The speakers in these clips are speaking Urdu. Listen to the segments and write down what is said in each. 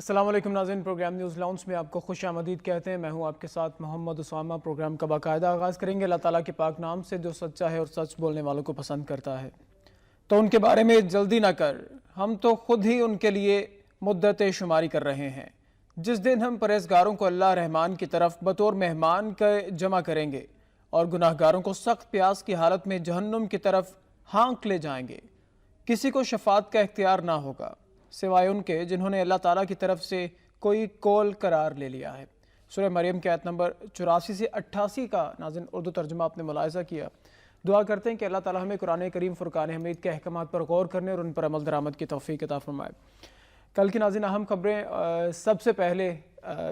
السلام علیکم ناظرین، پروگرام نیوز لاؤنج میں آپ کو خوش آمدید کہتے ہیں۔ میں ہوں آپ کے ساتھ محمد اسامہ۔ پروگرام کا باقاعدہ آغاز کریں گے اللہ تعالیٰ کے پاک نام سے، جو سچا ہے اور سچ بولنے والوں کو پسند کرتا ہے۔ تو ان کے بارے میں جلدی نہ کر، ہم تو خود ہی ان کے لیے مدت شماری کر رہے ہیں۔ جس دن ہم پرہیزگاروں کو اللہ رحمان کی طرف بطور مہمان کے جمع کریں گے اور گناہ گاروں کو سخت پیاس کی حالت میں جہنم کی طرف ہانک لے جائیں گے، کسی کو شفاعت کا اختیار نہ ہوگا سوائے ان کے جنہوں نے اللہ تعالیٰ کی طرف سے کوئی قول قرار لے لیا ہے۔ سورہ مریم کی آیت نمبر 84 سے 88 کا ناظرین اردو ترجمہ آپ نے ملاحظہ کیا۔ دعا کرتے ہیں کہ اللہ تعالیٰ ہمیں قرآن کریم فرقان حمید کے احکامات پر غور کرنے اور ان پر عمل درآمد کی توفیق عطا فرمائے۔ کل کی ناظرین اہم خبریں، سب سے پہلے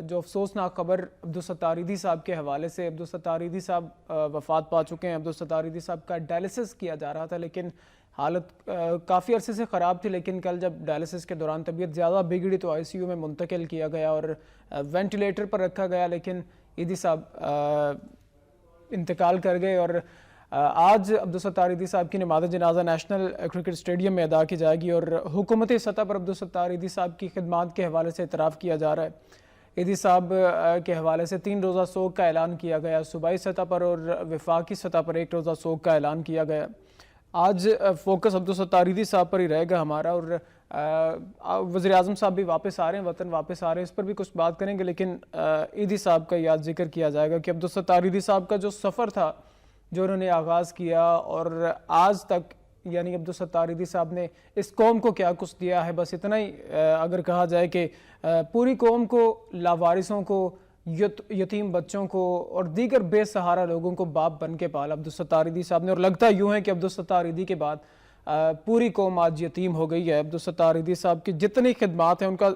جو افسوسناک خبر عبدالستار ایدھی صاحب کے حوالے سے۔ عبدالستار ایدھی صاحب وفات پا چکے ہیں۔ عبدالستار ایدھی صاحب کا ڈائلسس کیا جا رہا تھا، لیکن حالت کافی عرصے سے خراب تھی، لیکن کل جب ڈائلسس کے دوران طبیعت زیادہ بگڑی تو آئی سی یو میں منتقل کیا گیا اور وینٹیلیٹر پر رکھا گیا، لیکن ایدھی صاحب انتقال کر گئے۔ اور آج عبدالستار ایدھی صاحب کی نماز جنازہ نیشنل کرکٹ اسٹیڈیم میں ادا کی جائے گی اور حکومتی سطح پر عبدالستار ایدھی صاحب کی خدمات کے حوالے سے اعتراف کیا جا رہا ہے۔ ایدھی صاحب کے حوالے سے 3 روزہ سوگ کا اعلان کیا گیا، صوبائی سطح پر اور وفاقی سطح پر 1 روزہ سوگ کا اعلان کیا گیا۔ آج فوکس عبدالستار ایدھی صاحب پر ہی رہے گا ہمارا، اور وزیر اعظم صاحب بھی واپس آ رہے ہیں، وطن واپس آ رہے ہیں، اس پر بھی کچھ بات کریں گے، لیکن ایدھی صاحب کا یاد ذکر کیا جائے گا کہ عبدالستار ایدھی صاحب کا جو سفر تھا، جو انہوں نے آغاز کیا اور آج تک، یعنی عبدالستار ایدھی صاحب نے اس قوم کو کیا کچھ دیا ہے، بس اتنا ہی اگر کہا جائے کہ پوری قوم کو، لاوارثوں کو، یتیم بچوں کو اور دیگر بے سہارا لوگوں کو باپ بن کے پالا عبدالستار ایدھی صاحب نے، اور لگتا یوں ہے کہ عبدالستار ایدھی کے بعد پوری قوم آج یتیم ہو گئی ہے۔ عبدالستار ایدھی صاحب کی جتنی خدمات ہیں ان کا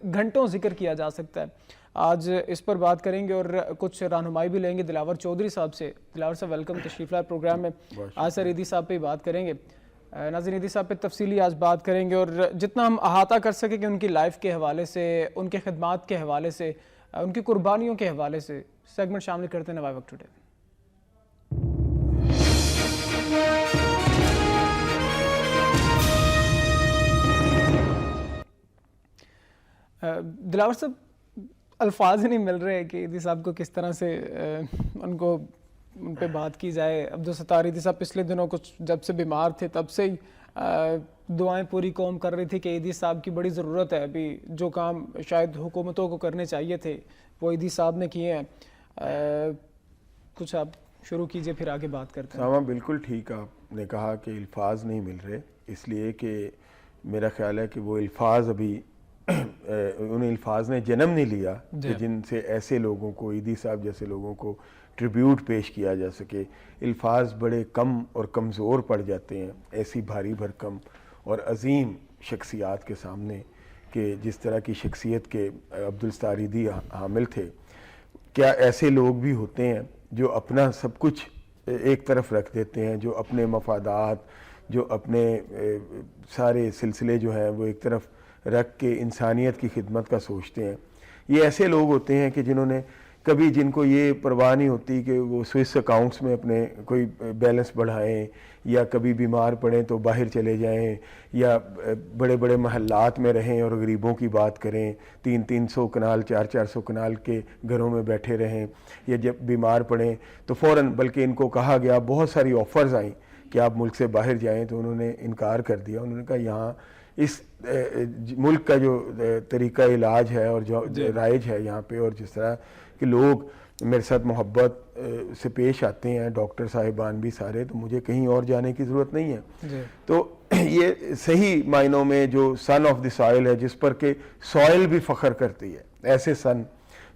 گھنٹوں ذکر کیا جا سکتا ہے۔ آج اس پر بات کریں گے اور کچھ رہنمائی بھی لیں گے دلاور چودھری صاحب سے۔ دلاور صاحب ویلکم، تشریف لائے پروگرام میں۔ آج سر ایدھی صاحب پہ بات کریں گے، ناظرین ایدھی صاحب پہ تفصیلی آج بات کریں گے، اور جتنا ہم احاطہ کر سکیں کہ ان کی لائف کے حوالے سے، ان کے خدمات کے حوالے سے، ان کی قربانیوں کے حوالے سے سیگمنٹ شامل کرتے ہیں نوائی وقت ٹوڈے۔ دلاور صاحب، الفاظ ہی نہیں مل رہے کہ ایدھی صاحب کو کس طرح سے ان پہ بات کی جائے۔ عبدالستار ایدھی صاحب پچھلے دنوں کچھ جب سے بیمار تھے تب سے ہی دعائیں پوری قوم کر رہی تھی کہ ایدھی صاحب کی بڑی ضرورت ہے، ابھی جو کام شاید حکومتوں کو کرنے چاہیے تھے وہ ایدھی صاحب نے کیے ہیں۔ کچھ آپ شروع کیجئے پھر آگے بات کرتے ہیں۔ ساما بالکل ٹھیک آپ نے کہا کہ الفاظ نہیں مل رہے، اس لیے کہ میرا خیال ہے کہ وہ الفاظ ابھی ان الفاظ نے جنم نہیں لیا کہ جن سے ایسے لوگوں کو، ایدھی صاحب جیسے لوگوں کو ٹریبیوٹ پیش کیا جا سکے۔ الفاظ بڑے کم اور کمزور پڑ جاتے ہیں ایسی بھاری بھرکم اور عظیم شخصیات کے سامنے، کہ جس طرح کی شخصیت کے عبدالستار ایدھی حامل تھے۔ کیا ایسے لوگ بھی ہوتے ہیں جو اپنا سب کچھ ایک طرف رکھ دیتے ہیں، جو اپنے مفادات، جو اپنے سارے سلسلے جو ہیں وہ ایک طرف رکھ کے انسانیت کی خدمت کا سوچتے ہیں؟ یہ ایسے لوگ ہوتے ہیں کہ جنہوں نے کبھی، جن کو یہ پرواہ نہیں ہوتی کہ وہ سوئس اکاؤنٹس میں اپنے کوئی بیلنس بڑھائیں، یا کبھی بیمار پڑیں تو باہر چلے جائیں، یا بڑے بڑے محلات میں رہیں اور غریبوں کی بات کریں، 300 کنال 400 کنال کے گھروں میں بیٹھے رہیں، یا جب بیمار پڑیں تو فوراً، بلکہ ان کو کہا گیا، بہت ساری آفرز آئیں کہ آپ ملک سے باہر جائیں تو انہوں نے انکار کر دیا۔ انہوں نے کہا یہاں اس ملک کا جو طریقہ علاج ہے اور جو رائج ہے یہاں پہ، اور جس طرح کہ لوگ میرے ساتھ محبت سے پیش آتے ہیں، ڈاکٹر صاحبان بھی سارے، تو مجھے کہیں اور جانے کی ضرورت نہیں ہے۔ تو یہ صحیح معنوں میں جو سن آف دی سوائل ہے، جس پر کہ سوائل بھی فخر کرتی ہے، ایسے سن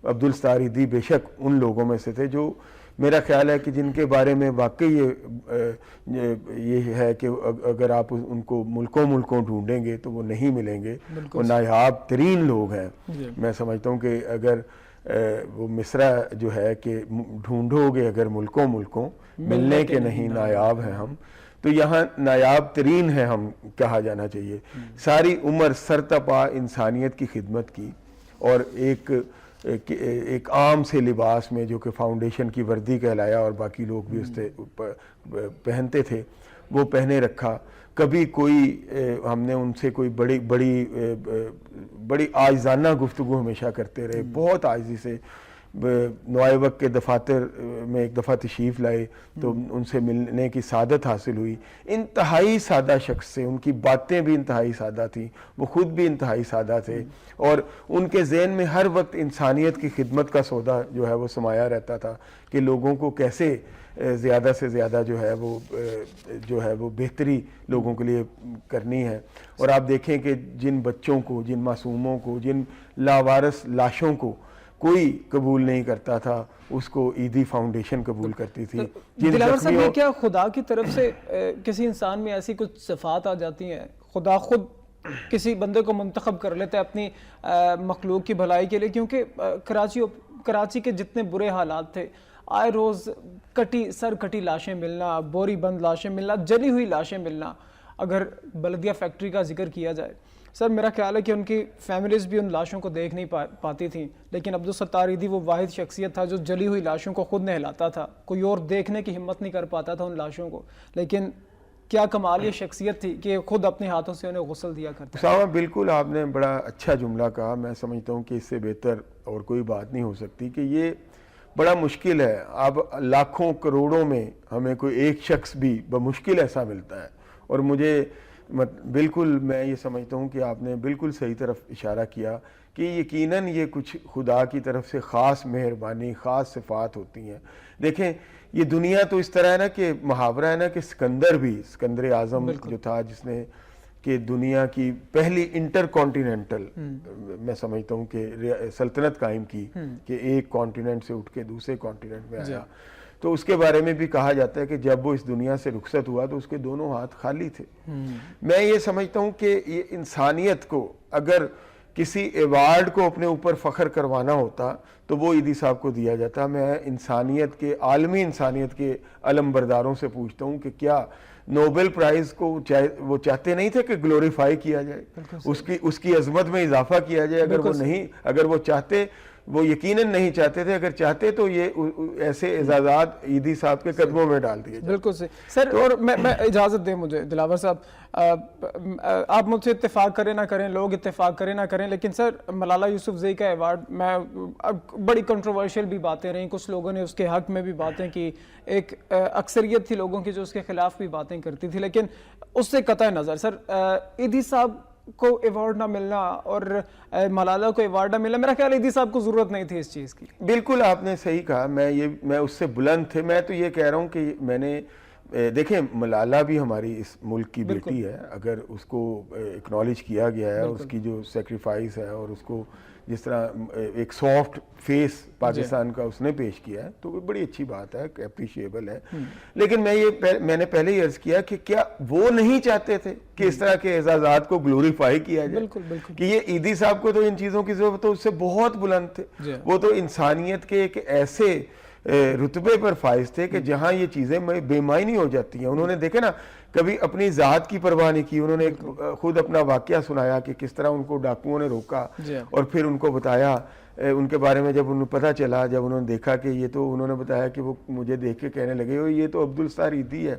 عبدالستار ایدھی بے شک ان لوگوں میں سے تھے جو میرا خیال ہے کہ جن کے بارے میں واقعی یہ ہے کہ اگر آپ ان کو ملکوں ڈھونڈیں گے تو وہ نہیں ملیں گے، وہ نایاب ترین لوگ ہیں۔ میں سمجھتا ہوں کہ اگر وہ مصرع جو ہے کہ ڈھونڈو گے اگر ملکوں ملنے کے نہیں نایاب ہیں ہم، تو یہاں نایاب ترین ہیں ہم کہا جانا چاہیے۔ ساری عمر سرتپا انسانیت کی خدمت کی، اور ایک عام سے لباس میں جو کہ فاؤنڈیشن کی وردی کہلایا، اور باقی لوگ بھی اس سے پہنتے تھے، وہ پہنے رکھا. کبھی کوئی ہم نے ان سے کوئی بڑی عاجزانہ گفتگو ہمیشہ کرتے رہے, بہت عاجزی سے. نوائے وقت کے دفاتر میں ایک دفعہ تشریف لائے تو ان سے ملنے کی سعادت حاصل ہوئی. انتہائی سادہ شخص سے, ان کی باتیں بھی انتہائی سادہ تھیں, وہ خود بھی انتہائی سادہ تھے, اور ان کے ذہن میں ہر وقت انسانیت کی خدمت کا سودا جو ہے وہ سمایا رہتا تھا کہ لوگوں کو کیسے زیادہ سے زیادہ جو ہے وہ بہتری لوگوں کے لیے کرنی ہے. اور آپ دیکھیں کہ جن بچوں کو, جن معصوموں کو, جن لاوارث لاشوں کو کوئی قبول نہیں کرتا تھا, اس کو عیدی فاؤنڈیشن قبول کرتی تھی. دلاور صاحب, یہ کیا خدا کی طرف سے کسی انسان میں ایسی کچھ صفات آ جاتی ہیں, خدا خود کسی بندے کو منتخب کر لیتا ہے اپنی مخلوق کی بھلائی کے لیے؟ کیونکہ کراچی کے جتنے برے حالات تھے, آئے روز سر کٹی لاشیں ملنا, بوری بند لاشیں ملنا, جلی ہوئی لاشیں ملنا. اگر بلدیہ فیکٹری کا ذکر کیا جائے سر, میرا خیال ہے کہ ان کی فیملیز بھی ان لاشوں کو دیکھ نہیں پاتی تھیں, لیکن عبدالستار عیدی وہ واحد شخصیت تھا جو جلی ہوئی لاشوں کو خود نہلاتا تھا. کوئی اور دیکھنے کی ہمت نہیں کر پاتا تھا ان لاشوں کو, لیکن کیا کمال یہ شخصیت تھی کہ خود اپنے ہاتھوں سے انہیں غسل دیا کرتا. صاحب بالکل آپ نے بڑا اچھا جملہ کہا. میں سمجھتا ہوں کہ اس سے بہتر اور کوئی بات نہیں ہو سکتی کہ یہ بڑا مشکل ہے. اب لاکھوں کروڑوں میں ہمیں کوئی ایک شخص بھی بمشکل ایسا ملتا ہے. اور مجھے بالکل میں یہ سمجھتا ہوں کہ آپ نے بالکل صحیح طرف اشارہ کیا کہ یقیناً یہ کچھ خدا کی طرف سے خاص مہربانی, خاص صفات ہوتی ہیں. دیکھیں یہ دنیا تو اس طرح ہے نا کہ محاورہ ہے نا کہ سکندر اعظم جو تھا, جس نے کہ دنیا کی پہلی انٹر کانٹیننٹل میں سمجھتا ہوں کہ سلطنت قائم کی, کہ ایک کانٹیننٹ سے اٹھ کے دوسرے کانٹیننٹ میں آیا, تو اس کے بارے میں بھی کہا جاتا ہے کہ جب وہ اس دنیا سے رخصت ہوا تو اس کے دونوں ہاتھ خالی تھے. میں یہ سمجھتا ہوں کہ یہ انسانیت کو اگر کسی ایوارڈ کو اپنے اوپر فخر کروانا ہوتا تو وہ عیدی صاحب کو دیا جاتا. میں انسانیت کے, عالمی انسانیت کے علم برداروں سے پوچھتا ہوں کہ کیا نوبل پرائز کو وہ چاہتے نہیں تھے کہ گلوریفائی کیا جائے, اس کی عظمت میں اضافہ کیا جائے؟ اگر وہ چاہتے, وہ یقیناً نہیں چاہتے تھے, اگر چاہتے تو یہ ایسے اعزازات عیدی صاحب کے قدموں میں ڈال دیے. بالکل صحیح سر. اور میں اجازت دیں مجھے دلاور صاحب, آپ مجھ سے اتفاق کریں نہ کریں, لوگ اتفاق کریں نہ کریں, لیکن سر ملالہ یوسفزئی کا ایوارڈ, میں بڑی کنٹروورشل بھی باتیں رہیں, کچھ لوگوں نے اس کے حق میں بھی باتیں کی, ایک اکثریت تھی لوگوں کی جو اس کے خلاف بھی باتیں کرتی تھی, لیکن اس سے قطع نظر سر عیدی صاحب کو ایوارڈ نہ ملنا اور ملالہ کو ایوارڈ نہ ملنا, میرا خیال عیدی صاحب کو ضرورت نہیں تھی اس چیز کی. بالکل آپ نے صحیح کہا. میں اس سے بلند تھے. میں تو یہ کہہ رہا ہوں کہ میں نے دیکھیں ملالہ بھی ہماری اس ملک کی بیٹی ہے, اگر اس کو اکنالج کیا گیا ہے, اس کی جو سیکریفائس ہے اور اس کو جس طرح ایک سافٹ فیس پاکستان کا اس نے پیش کیا ہے تو وہ بڑی اچھی بات ہے, اپریشیبل ہے. لیکن میں نے پہلے ہی عرض کیا کہ کیا وہ نہیں چاہتے تھے کہ اس طرح کے اعزازات کو گلوریفائی کیا جائے؟ کہ یہ عیدی صاحب کو تو ان چیزوں کی ضرورت تو اس سے بہت بلند تھے. وہ تو انسانیت کے ایک ایسے رتبے پر فائز تھے کہ جہاں یہ چیزیں بے معنی ہو جاتی ہیں. انہوں نے دیکھے نا کبھی اپنی ذات کی پرواہ نہیں کی. انہوں نے خود اپنا واقعہ سنایا کہ کس طرح ان کو ڈاکوؤں نے روکا اور پھر ان کو بتایا, ان کے بارے میں جب انہیں پتہ چلا, جب انہوں نے دیکھا کہ یہ تو, انہوں نے بتایا کہ وہ مجھے دیکھ کے کہنے لگے یہ تو عبدالستار عیدی ہے.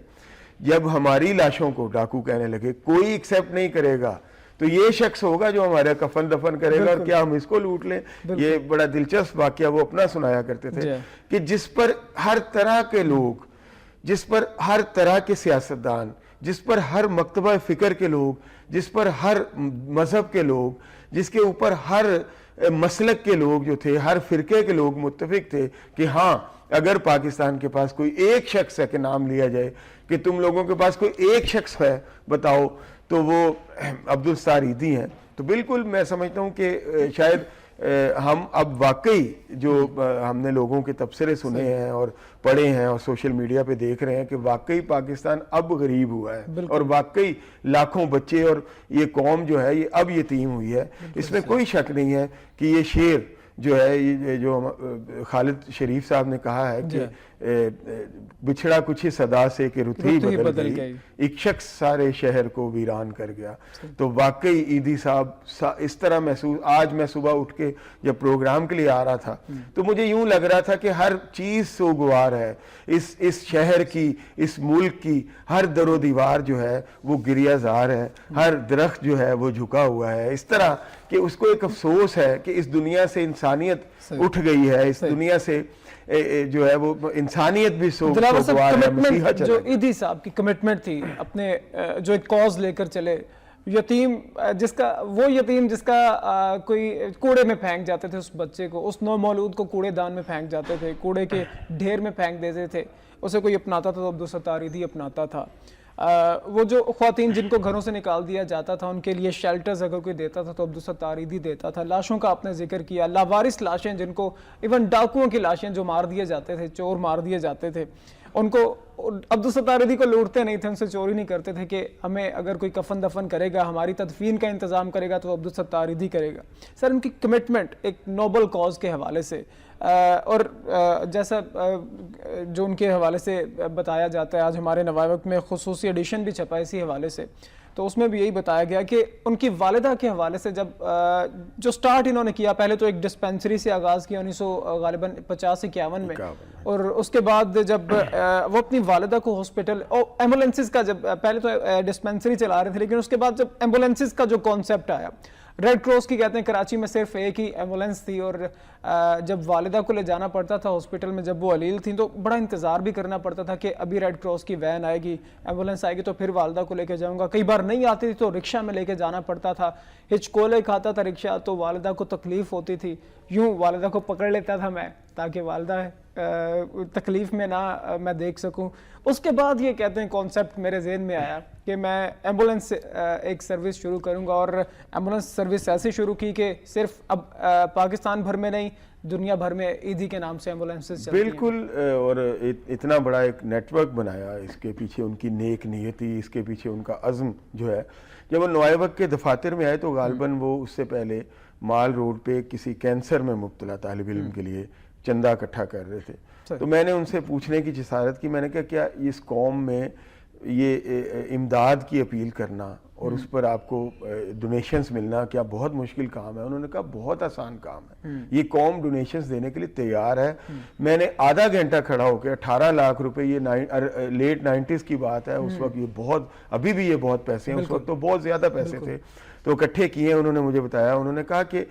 جب ہماری لاشوں کو ڈاکو کہنے لگے کوئی ایکسیپٹ نہیں کرے گا تو یہ شخص ہوگا جو ہمارا کفن دفن کرے گا, اور کیا ہم اس کو لوٹ لیں. یہ بڑا دلچسپ واقعہ وہ اپنا سنایا کرتے تھے کہ جس پر ہر طرح کے لوگ, جس پر ہر طرح کے سیاستدان, جس پر ہر مکتبہ فکر کے لوگ, جس پر ہر مذہب کے لوگ, جس کے اوپر ہر مسلک کے لوگ جو تھے, ہر فرقے کے لوگ متفق تھے کہ ہاں اگر پاکستان کے پاس کوئی ایک شخص ہے کہ نام لیا جائے کہ تم لوگوں کے پاس کوئی ایک شخص ہے بتاؤ تو وہ عبدالستار عیدی ہیں. تو بالکل میں سمجھتا ہوں کہ شاید ہم اب واقعی جو ہم نے لوگوں کے تبصرے سنے ہیں اور پڑھے ہیں اور سوشل میڈیا پہ دیکھ رہے ہیں کہ واقعی پاکستان اب غریب ہوا ہے, اور واقعی لاکھوں بچے اور یہ قوم جو ہے یہ اب یتیم ہوئی ہے. اس میں کوئی شک نہیں ہے کہ یہ شعر جو ہے, یہ جو خالد شریف صاحب نے کہا ہے کہ بچھڑا کچھ ہی صدا سے کہ رت ہی بدل گئی، ایک شخص سارے شہر کو ویران کر گیا. تو واقعی ایدھی صاحب اس طرح محسوس، آج میں صبح اٹھ کے جب پروگرام کے لیے آ رہا تھا تو مجھے یوں لگ رہا تھا کہ ہر چیز سوگوار ہے، اس شہر کی، اس ملک کی ہر در و دیوار جو ہے وہ گریہ زار ہے، ہر درخت جو ہے وہ جھکا ہوا ہے، اس طرح کہ اس کو ایک افسوس ہے کہ اس دنیا سے انسانیت اٹھ گئی ہے، اس دنیا سے جو ہے وہ انسانیت بھی سوگوار ہے. مسیحا جو ایدھی صاحب کی کمٹمنٹ تھی اپنے جو ایک کاز لے کر چلے، یتیم جس کا کوئی کوڑے میں پھینک جاتے تھے، اس بچے کو، اس نو مولود کو کوڑے دان میں پھینک جاتے تھے، کوڑے کے ڈھیر میں پھینک دیتے تھے، اسے کوئی اپناتا تھا تو عبدالستار ایدھی اپناتا تھا. وہ جو خواتین جن کو گھروں سے نکال دیا جاتا تھا ان کے لیے شیلٹرز اگر کوئی دیتا تھا تو عبدالستار ایدھی دیتا تھا. لاشوں کا آپ نے ذکر کیا، لاوارث لاشیں جن کو، ایون ڈاکوؤں کی لاشیں جو مار دیے جاتے تھے، چور مار دیے جاتے تھے، ان کو عبدالستار ایدھی کو لوٹتے نہیں تھے، ان سے چوری نہیں کرتے تھے کہ ہمیں اگر کوئی کفن دفن کرے گا، ہماری تدفین کا انتظام کرے گا تو عبدالستار ایدھی کرے گا. سر ان کی کمٹمنٹ ایک نوبل کاز کے حوالے سے، اور جیسا جو ان کے حوالے سے بتایا جاتا ہے، آج ہمارے نوائے وقت میں خصوصی ایڈیشن بھی چھپا اسی حوالے سے، تو اس میں بھی یہی بتایا گیا کہ ان کی والدہ کے حوالے سے جب جو سٹارٹ انہوں نے کیا، پہلے تو ایک ڈسپینسری سے آغاز کیا 1950-51 میں، اور اس کے بعد جب وہ اپنی والدہ کو ہاسپٹل اور ایمبولینسز کا، جب پہلے تو ڈسپینسری چلا رہے تھے لیکن اس کے بعد جب ایمبولینسز کا جو کانسیپٹ آیا، ریڈ کراس کی کہتے ہیں کراچی میں صرف ایک ہی ایمبولینس تھی، اور جب والدہ کو لے جانا پڑتا تھا ہاسپٹل میں جب وہ علیل تھیں تو بڑا انتظار بھی کرنا پڑتا تھا کہ ابھی ریڈ کراس کی وین آئے گی، ایمبولینس آئے گی تو پھر والدہ کو لے کے جاؤں گا. کئی بار نہیں آتی تھی تو رکشہ میں لے کے جانا پڑتا تھا، ہچکولے کھاتا تھا رکشہ تو والدہ کو تکلیف ہوتی تھی، یوں والدہ کو پکڑ لیتا تھا میں تاکہ والدہ تکلیف میں نہ میں دیکھ سکوں. اس کے بعد یہ کہتے ہیں کانسیپٹ میرے ذہن میں آیا کہ میں ایمبولینس ایک سروس شروع کروں گا، اور ایمبولینس سروس ایسی شروع کی کہ صرف اب پاکستان بھر میں نہیں، دنیا بھر میں ایدھی کے نام سے ایمبولینسز چلتی ہیں. بالکل، اور اتنا بڑا ایک نیٹ ورک بنایا، اس کے پیچھے ان کی نیک نیتی، اس کے پیچھے ان کا عزم جو ہے. جب وہ نوائے وقت کے دفاتر میں آئے تو غالباً وہ اس سے پہلے مال روڈ پہ کسی کینسر میں مبتلا طالب علم کے لیے چندہ اکٹھا کر رہے تھے. تو میں نے ان سے پوچھنے کی جسارت کی، میں نے کہا کیا اس قوم میں یہ امداد کی اپیل کرنا اور اس پر آپ کو ڈونیشنز ملنا کیا بہت مشکل کام ہے؟ انہوں نے کہا بہت آسان کام ہے، یہ قوم ڈونیشنز دینے کے لیے تیار ہے. میں نے آدھا گھنٹہ کھڑا ہو کے 18 لاکھ روپے، یہ لیٹ 90s کی بات ہے، اس وقت یہ بہت، ابھی بھی یہ بہت پیسے ہیں، اس وقت تو بہت زیادہ پیسے تھے، تو اکٹھے کیے. انہوں نے مجھے بتایا، انہوں نے کہا کہ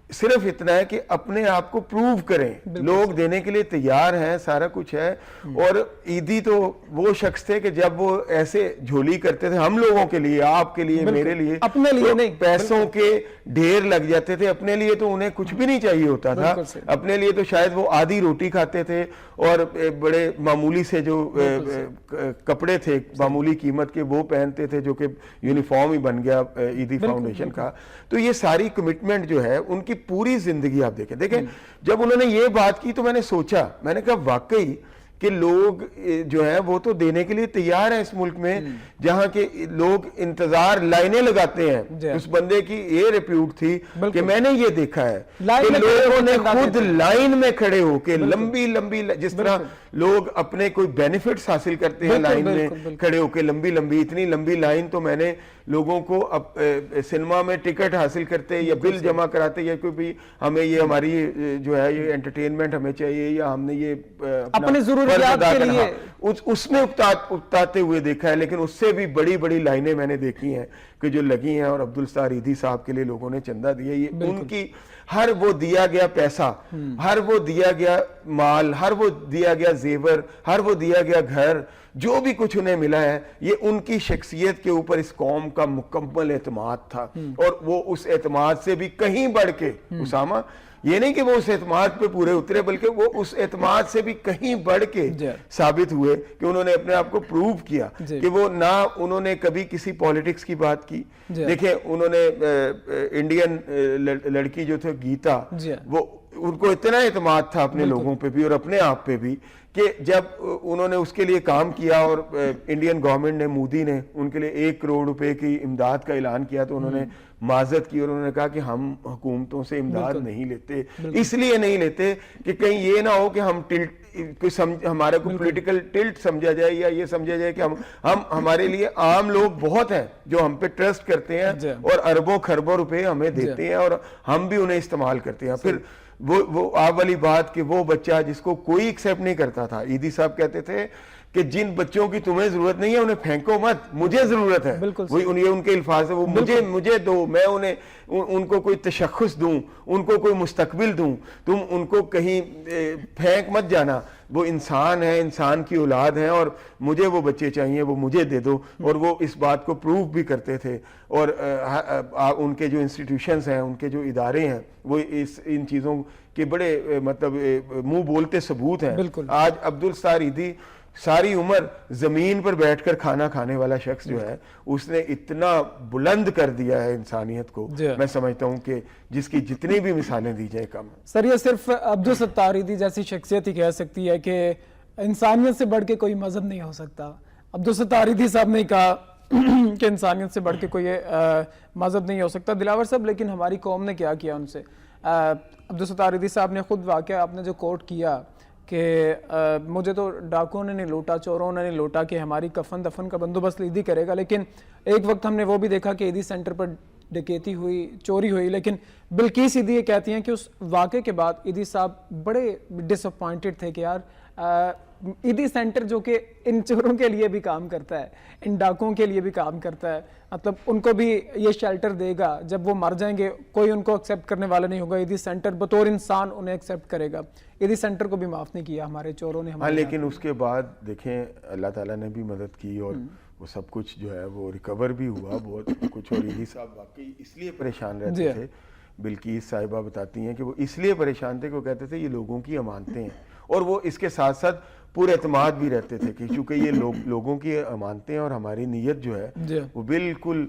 صرف اتنا ہے کہ اپنے آپ کو پروو کریں، لوگ دینے کے لیے تیار ہیں، سارا کچھ ہے. اور ایدھی تو وہ شخص تھے کہ جب وہ ایسے جھولی کرتے تھے ہم لوگوں کے لیے، آپ کے لیے، میرے لیے، اپنے لیے نہیں، پیسوں کے ڈھیر لگ جاتے تھے. اپنے لیے تو انہیں کچھ بھی نہیں چاہیے ہوتا تھا، اپنے لیے تو شاید وہ آدھی روٹی کھاتے تھے اور بڑے معمولی سے جو کپڑے تھے معمولی قیمت کے وہ پہنتے تھے، جو کہ یونیفارم ہی بن گیا ایدھی فاؤنڈیشن کا. تو یہ ساری کمٹمنٹ جو ہے ان کی پوری زندگی آپ دیکھیں. جب انہوں نے یہ بات کی تو میں نے سوچا، میں نے کہا واقعی کہ لوگ جو ہیں وہ تو دینے کے لیے تیار ہیں اس ملک میں، جہاں کے لوگ انتظار لائنیں لگاتے ہیں. اس بندے کی یہ ریپیوٹ تھی کہ میں نے یہ دیکھا ہے کہ لوگوں نے خود لائن میں کھڑے ہو کے لمبی لمبی، جس طرح لوگ اپنے کوئی بینیفٹس حاصل کرتے ہیں لائن میں کھڑے ہو کے، لمبی لمبی، اتنی لمبی لائن تو میں نے لوگوں کو سنیما میں ٹکٹ حاصل کرتے یا بل جمع کراتے یا کوئی بھی ہمیں یہ ہماری جو ہے یہ انٹرٹینمنٹ ہمیں چاہیے یا ہم نے یہ اپنی ضروریات کے لیے اس میں اکتاتے ہوئے دیکھا ہے. لیکن اس سے بھی بڑی بڑی لائنیں میں نے دیکھی ہیں کہ جو لگی ہیں، اور عبدالستار ایدھی صاحب کے لیے لوگوں نے چندہ دیا. یہ ان کی ہر وہ دیا گیا پیسہ، ہر وہ دیا گیا مال، ہر وہ دیا گیا زیور، ہر وہ دیا گیا گھر، جو بھی کچھ انہیں ملا ہے، یہ ان کی شخصیت کے اوپر اس قوم کا مکمل اعتماد تھا. اور وہ اس اعتماد سے بھی کہیں بڑھ کے، اسامہ، یہ نہیں کہ وہ اس اعتماد پہ پورے اترے، بلکہ وہ اس اعتماد سے بھی کہیں بڑھ کے ثابت ہوئے کہ انہوں نے اپنے آپ کو پروو کیا کہ وہ نہ انہوں نے کبھی کسی پولیٹکس کی بات کی. دیکھیں انہوں نے انڈین لڑکی جو تھے گیتا، وہ ان کو اتنا اعتماد تھا اپنے لوگوں پہ بھی اور اپنے آپ پہ بھی کہ جب انہوں نے اس کے لیے کام کیا اور انڈین گورنمنٹ نے مودی نے ان کے لیے 1 کروڑ روپے کی امداد کا اعلان کیا تو انہوں نے معذرت کی اور انہوں نے کہا کہ ہم حکومتوں سے امداد نہیں لیتے، اس لیے نہیں لیتے کہ کہیں یہ نہ ہو کہ ہم ہمارے کو پولیٹیکل ٹلٹ سمجھا جائے یا یہ سمجھا جائے کہ ہمارے لیے عام لوگ بہت ہیں جو ہم پہ ٹرسٹ کرتے ہیں اور اربوں خربوں روپے ہمیں دیتے ہیں اور ہم بھی انہیں استعمال کرتے ہیں. پھر وہ آپ والی بات کہ وہ بچہ جس کو کوئی ایکسیپٹ نہیں کرتا تھا، ایدھی صاحب کہتے تھے کہ جن بچوں کی تمہیں ضرورت نہیں ہے انہیں پھینکو مت، مجھے ضرورت ہے. یہ ان کے الفاظ ہے، وہ مجھے دو، میں انہیں ان کو کوئی تشخص دوں، ان کو کوئی مستقبل دوں، تم ان کو کہیں پھینک مت جانا. وہ انسان ہے، انسان کی اولاد ہیں اور مجھے وہ بچے چاہیے، وہ مجھے دے دو. اور وہ اس بات کو پروو بھی کرتے تھے اور ان کے جو انسٹیٹیوشنز ہیں، ان کے جو ادارے ہیں، وہ ان چیزوں کے بڑے مطلب منہ بولتے ثبوت ہیں. آج عبدالستار ایدھی ساری عمر زمین پر بیٹھ کر کھانا کھانے والا شخص جو ہے، اس نے اتنا بلند کر دیا ہے انسانیت کو، میں سمجھتا ہوں کہ جس کی جتنی بھی مثالیں دی جائیں کم. سر یہ صرف عبدالستار ایدھی جیسی شخصیت ہی کہہ سکتی ہے کہ انسانیت سے بڑھ کے کوئی مذہب نہیں ہو سکتا. عبدالستار ایدھی صاحب نے کہا کہ انسانیت سے بڑھ کے کوئی مذہب نہیں ہو سکتا. دلاور صاحب لیکن ہماری قوم نے کیا کیا ان سے؟ عبدالستار ایدھی صاحب نے خود واقعہ آپ نے جو کوٹ کیا کہ مجھے تو ڈاکوؤں نے نہیں لوٹا، چوروں نے نہیں لوٹا، کہ ہماری کفن دفن کا بندوبست ایدھی کرے گا. لیکن ایک وقت ہم نے وہ بھی دیکھا کہ ایدھی سینٹر پر ڈکیتی ہوئی، چوری ہوئی. لیکن بلقیس ایدھی یہ کہتی ہیں کہ اس واقعے کے بعد ایدھی صاحب بڑے ڈس اپوائنٹڈ تھے کہ یار ایدھی سینٹر جو کہ ان چوروں کے لیے بھی کام کرتا ہے، ان ڈاکوؤں کے لیے بھی کام کرتا ہے، مطلب ان کو بھی یہ شیلٹر دے گا، جب وہ مر جائیں گے کوئی ان کو ایکسیپٹ کرنے والا نہیں ہوگا، ایدھی سینٹر بطور انسان انہیں ایکسیپٹ کرے گا. ایدھی سینٹر کو بھی معاف نہیں کیا ہمارے چوروں نے. ہاں لیکن اس کے بعد دیکھیں اللہ تعالیٰ نے بھی مدد کی اور وہ سب کچھ جو ہے وہ ریکور بھی ہوا بہت کچھ. اور ایدھی صاحب واقعی اس لیے پریشان رہتے تھے، بلقیس صاحبہ بتاتی ہیں کہ وہ اس لیے پریشان تھے کہ وہ کہتے تھے یہ لوگوں کی امانتیں ہیں اور وہ اس کے ساتھ ساتھ پورے اعتماد بھی رہتے تھے کہ چونکہ یہ لوگوں کی امانتیں ہیں اور ہماری نیت جو ہے وہ بالکل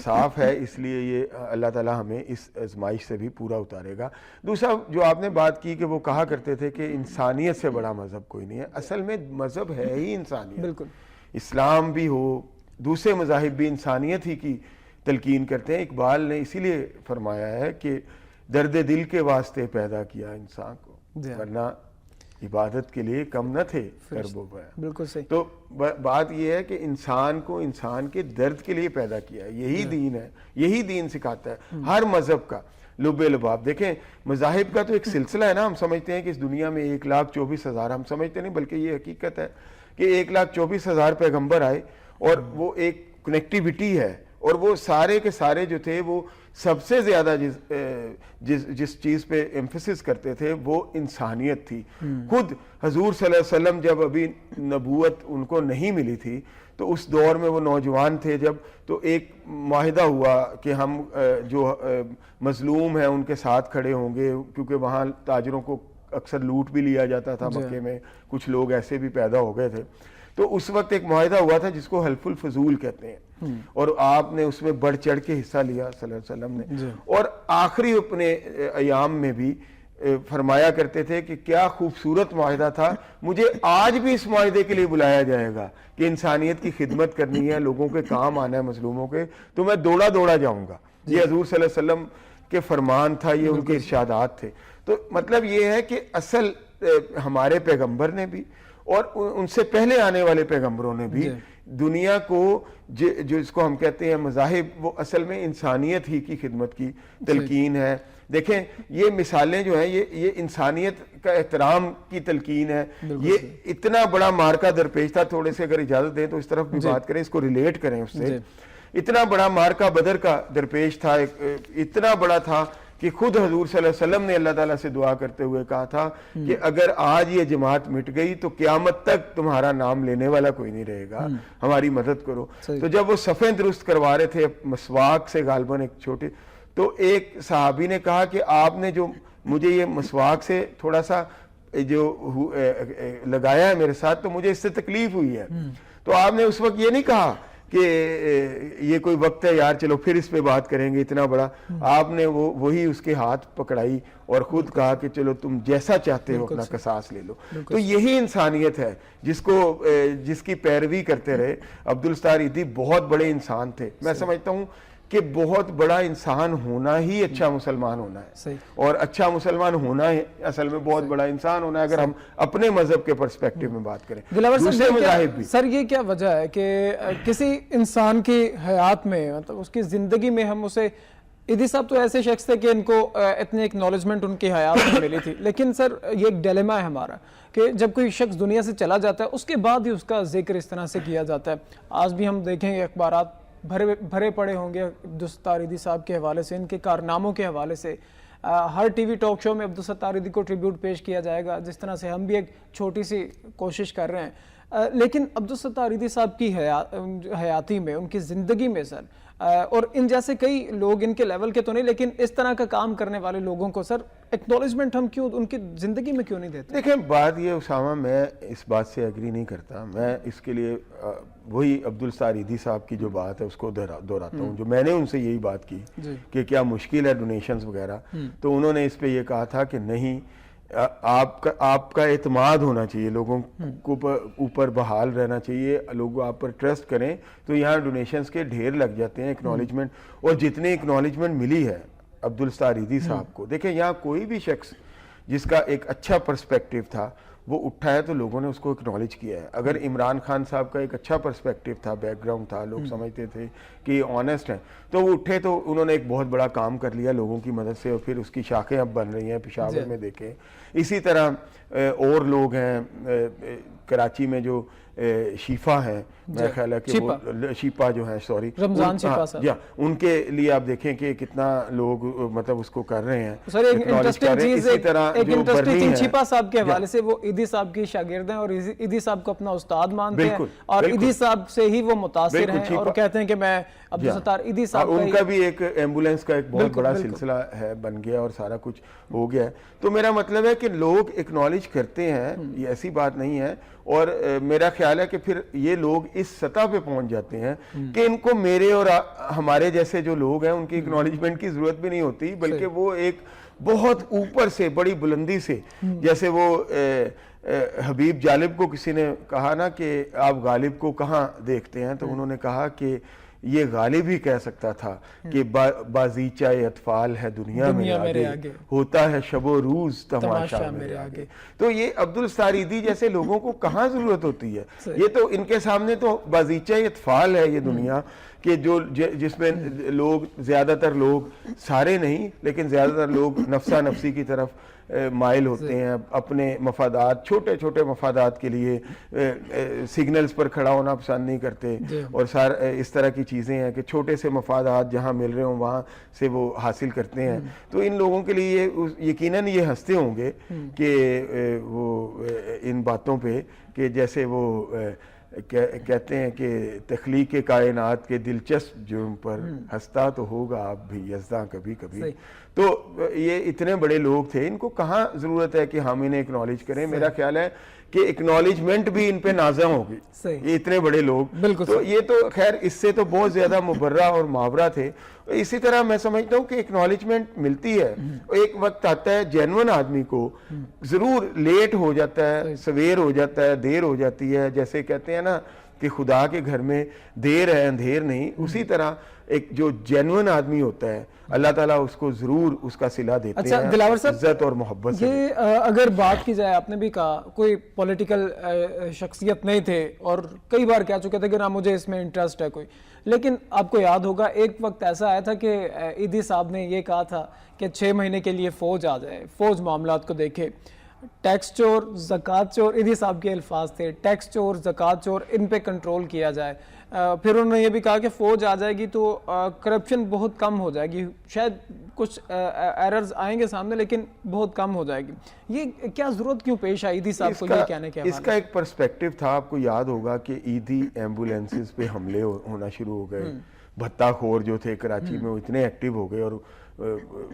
صاف ہے، اس لیے یہ اللہ تعالیٰ ہمیں اس آزمائش سے بھی پورا اتارے گا. دوسرا جو آپ نے بات کی کہ وہ کہا کرتے تھے کہ انسانیت سے بڑا مذہب کوئی نہیں ہے، اصل میں مذہب ہے ہی انسانیت. بالکل اسلام بھی ہو، دوسرے مذاہب بھی انسانیت ہی کی تلقین کرتے ہیں. اقبال نے اسی لیے فرمایا ہے کہ درد دل کے واسطے پیدا کیا انسان کو، ورنہ عبادت کے لیے کم نہ تھے کرب و بیا. بالکل صحیح. تو بات یہ ہے کہ انسان کو انسان کے درد کے لیے پیدا کیا ہے، یہی دین ہے، یہی دین سکھاتا ہے. ہر مذہب کا لب لباب دیکھیں، مذاہب کا تو ایک سلسلہ ہے نا. ہم سمجھتے ہیں کہ اس دنیا میں 1,24,000، ہم سمجھتے نہیں بلکہ یہ حقیقت ہے کہ 1,24,000 پیغمبر آئے اور وہ ایک کنیکٹیوٹی ہے. اور وہ سارے کے سارے جو تھے وہ سب سے زیادہ جس چیز پہ ایمفیسس کرتے تھے وہ انسانیت تھی. خود حضور صلی اللہ علیہ وسلم جب ابھی نبوت ان کو نہیں ملی تھی تو اس دور میں وہ نوجوان تھے جب، تو ایک معاہدہ ہوا کہ ہم جو مظلوم ہیں ان کے ساتھ کھڑے ہوں گے، کیونکہ وہاں تاجروں کو اکثر لوٹ بھی لیا جاتا تھا مکے میں، کچھ لوگ ایسے بھی پیدا ہو گئے تھے. تو اس وقت ایک معاہدہ ہوا تھا جس کو حلف الفضول کہتے ہیں، اور آپ نے اس میں بڑھ چڑھ کے حصہ لیا صلی اللہ علیہ وسلم نے. اور آخری اپنے ایام میں بھی فرمایا کرتے تھے کہ کیا خوبصورت معاہدہ تھا، مجھے آج بھی اس معاہدے کے لیے بلایا جائے گا کہ انسانیت کی خدمت کرنی ہے، لوگوں کے کام آنا ہے، مظلوموں کے، تو میں دوڑا جاؤں گا. یہ حضور صلی اللہ علیہ وسلم کے فرمان تھا، یہ ان کے ارشادات تھے. تو مطلب یہ ہے کہ اصل ہمارے پیغمبر نے بھی اور ان سے پہلے آنے والے پیغمبروں نے بھی دنیا کو جو اس کو ہم کہتے ہیں مذاہب، وہ اصل میں انسانیت ہی کی خدمت کی تلقین ہے. دیکھیں یہ مثالیں جو ہیں یہ انسانیت کا احترام کی تلقین ہے. یہ اتنا بڑا مارکا درپیش تھا، تھوڑے سے اگر اجازت دیں تو اس طرف بھی بات کریں، اس کو ریلیٹ کریں اس سے. اتنا بڑا مارکا بدر کا درپیش تھا، اتنا بڑا تھا کہ خود حضور صلی اللہ علیہ وسلم نے اللہ تعالیٰ سے دعا کرتے ہوئے کہا تھا کہ اگر آج یہ جماعت مٹ گئی تو قیامت تک تمہارا نام لینے والا کوئی نہیں رہے گا، ہماری مدد کرو. تو جب وہ صفیں درست کروا رہے تھے مسواک سے غالباً ایک چھوٹے، تو ایک صحابی نے کہا کہ آپ نے جو مجھے یہ مسواک سے تھوڑا سا جو لگایا ہے میرے ساتھ تو مجھے اس سے تکلیف ہوئی ہے. تو آپ نے اس وقت یہ نہیں کہا کہ یہ کوئی وقت ہے یار چلو پھر اس پہ بات کریں گے اتنا بڑا. آپ نے وہی اس کے ہاتھ پکڑائی اور خود کہا کہ چلو تم جیسا چاہتے ہو اپنا قصاص لے لو. تو یہی انسانیت ہے جس کی پیروی کرتے رہے. عبدالستار ایدھی بہت بڑے انسان تھے. میں سمجھتا ہوں کہ بہت بڑا انسان ہونا ہی اچھا مسلمان ہونا ہے, اور اچھا مسلمان ہونا ہے اصل میں بہت بڑا انسان ہونا ہے اگر ہم اپنے مذہب کے پرسپیکٹو میں بات کریں. دوسرے مذاہب بھی. سر یہ کیا وجہ ہے کہ کسی انسان کی حیات میں, مطلب اس کی زندگی میں ہم اسے, ایدھی صاحب تو ایسے شخص تھے کہ ان کو اتنی ایکنالجمنٹ ان کی حیات میں ملی تھی, لیکن سر یہ ایک ڈیلیما ہے ہمارا کہ جب کوئی شخص دنیا سے چلا جاتا ہے اس کے بعد ہی اس کا ذکر اس طرح سے کیا جاتا ہے. آج بھی ہم دیکھیں گے اخبارات بھرے پڑے ہوں گے عبدالستار ایدھی صاحب کے حوالے سے, ان کے کارناموں کے حوالے سے. ہر ٹی وی ٹاک شو میں عبدالستار ایدھی کو ٹریبیوٹ پیش کیا جائے گا, جس طرح سے ہم بھی ایک چھوٹی سی کوشش کر رہے ہیں. لیکن عبدالستار ایدھی صاحب کی حیاتی میں, ان کی زندگی میں سر, اور ان جیسے کئی لوگ ان کے لیول کے تو نہیں لیکن اس طرح کا کام کرنے والے لوگوں کو سر ایکنالجمنٹ ہم کیوں ان کی زندگی میں کیوں نہیں دیتے؟ دیکھیں بات یہ اسامہ, میں اس بات سے ایگری نہیں کرتا. میں اس کے لیے وہی عبدالستار ایدھی صاحب کی جو بات ہے اس کو دہراتا ہوں. جو میں نے ان سے یہی بات کی کہ کیا مشکل ہے ڈونیشنز وغیرہ, تو انہوں نے اس پہ یہ کہا تھا کہ نہیں, آپ کا اعتماد ہونا چاہیے, لوگوں کو اوپر بحال رہنا چاہیے, لوگ آپ پر ٹرسٹ کریں. تو یہاں ڈونیشنز کے ڈھیر لگ جاتے ہیں, اکنالجمنٹ, اور جتنی اکنالجمنٹ ملی ہے عبدالستار ایدھی صاحب کو, دیکھیں یہاں کوئی بھی شخص جس کا ایک اچھا پرسپیکٹو تھا وہ اٹھا ہے تو لوگوں نے اس کو اکنالج کیا ہے. اگر عمران خان صاحب کا ایک اچھا پرسپیکٹو تھا, بیک گراؤنڈ تھا, لوگ سمجھتے تھے کہ یہ آنیسٹ ہیں, تو وہ اٹھے تو انہوں نے ایک بہت بڑا کام کر لیا لوگوں کی مدد سے, اور پھر اس کی شاخیں اب بن رہی ہیں پشاور میں دیکھیں. اسی طرح اور لوگ ہیں کراچی میں جو شیفا ہیں, میرا خیال ہے کہ وہ شیپا جو ہیں, سوری رمضان شیپا صاحب, ان کے لیے آپ دیکھیں کہ کتنا لوگ مطلب اس کو کر رہے ہیں. سر ایک انٹرسٹنگ چیز, ایک انٹرسٹنگ چیز شیپا صاحب کے حوالے سے, وہ ایدھی صاحب کی شاگرد ہیں اور ایدھی صاحب کو اپنا استاد مانتے ہیں, اور ایدھی صاحب سے ہی وہ متاثر ہیں اور کہتے ہیں کہ میں عبدالستار ایدھی صاحب ان کا بھی ایک ایمبولینس کا ایک بہت بڑا سلسلہ ہے, بن گیا اور سارا کچھ ہو گیا ہے. تو میرا مطلب ہے کہ لوگ اکنالج کرتے ہیں, یہ ایسی بات نہیں ہے. اور میرا خیال ہے کہ پھر یہ لوگ اس سطح پہ پہنچ جاتے ہیں کہ ان کو میرے اور ہمارے جیسے جو لوگ ہیں ان کی اکنالجمنٹ کی ضرورت بھی نہیں ہوتی, بلکہ وہ ایک بہت اوپر سے بڑی بلندی سے, جیسے وہ حبیب جالب کو کسی نے کہا نا کہ آپ غالب کو کہاں دیکھتے ہیں, تو انہوں نے کہا کہ یہ غالب ہی کہہ سکتا تھا کہ بازیچہ اطفال ہے دنیا میرے آگے, ہوتا ہے شب و روز تماشا میرے آگے. تو یہ عبدالستار ایدھی جیسے لوگوں کو کہاں ضرورت ہوتی ہے, یہ تو ان کے سامنے تو بازیچہ اطفال ہے یہ دنیا, کہ جس میں لوگ, زیادہ تر لوگ, سارے نہیں لیکن زیادہ تر لوگ نفسا نفسی کی طرف مائل ہوتے ہیں, اپنے مفادات, چھوٹے چھوٹے مفادات کے لیے سگنلز پر کھڑا ہونا پسند نہیں کرتے, اور اس طرح کی چیزیں ہیں کہ چھوٹے سے مفادات جہاں مل رہے ہوں وہاں سے وہ حاصل کرتے ہیں. تو ان لوگوں کے لیے یقیناً یہ ہنستے ہوں گے کہ وہ ان باتوں پہ, کہ جیسے وہ کہتے ہیں کہ تخلیق کائنات کے دلچسپ جرم پر ہنستا تو ہوگا آپ بھی یزداں کبھی کبھی. تو یہ اتنے بڑے لوگ تھے, ان کو کہاں ضرورت ہے کہ ہم انہیں اکنالج کریں. میرا خیال ہے کہ اکنالجمنٹ بھی ان پہ نازا ہوگی, یہ اتنے بڑے لوگ. تو یہ تو خیر اس سے تو بہت زیادہ مبرہ اور محاورہ تھے. اسی طرح میں سمجھتا ہوں کہ اکنالجمنٹ ملتی ہے, ایک وقت آتا ہے جینون آدمی کو ضرور لیٹ ہو جاتا ہے, سویر ہو جاتا ہے, دیر ہو جاتی ہے, جیسے کہتے ہیں نا کہ خدا کے گھر میں دیر ہے اندھیر نہیں. اسی طرح ایک جو جینون آدمی ہوتا ہے اللہ تعالیٰ اس کو ضرور اس کا صلہ دیتے ہیں, دلاور صاحب عزت اور محبت سے. یہ اگر بات کی جائے, آپ نے بھی کہا کوئی پولیٹیکل شخصیت نہیں تھے, اور کئی بار کہہ چکے تھے کہ نہ مجھے اس میں انٹرسٹ ہے کوئی, لیکن آپ کو یاد ہوگا ایک وقت ایسا آیا تھا کہ ایدھی صاحب نے یہ کہا تھا کہ 6 مہینے کے لیے فوج آ جائے, فوج معاملات کو دیکھے. ٹیکس چور, زکوٰۃ چور, ایدھی صاحب کے الفاظ تھے, ٹیکس چور, زکوٰۃ چور, ان پہ کنٹرول کیا جائے. پھر انہوں نے یہ بھی کہا کہ فوج آ جائے گی تو کرپشن بہت کم ہو جائے گی, شاید کچھ ایررز آئیں گے سامنے لیکن بہت کم ہو جائے گی. یہ کیا ضرورت کیوں پیش آئی ایدھی صاحب کو یہ کہنے کے حوالے؟ اس کا ایک پرسپیکٹو تھا, آپ کو یاد ہوگا کہ ایدھی ایمبولینسز پہ حملے ہونا شروع ہو گئے. بھتہ خور جو تھے کراچی میں وہ اتنے ایکٹیو ہو گئے, اور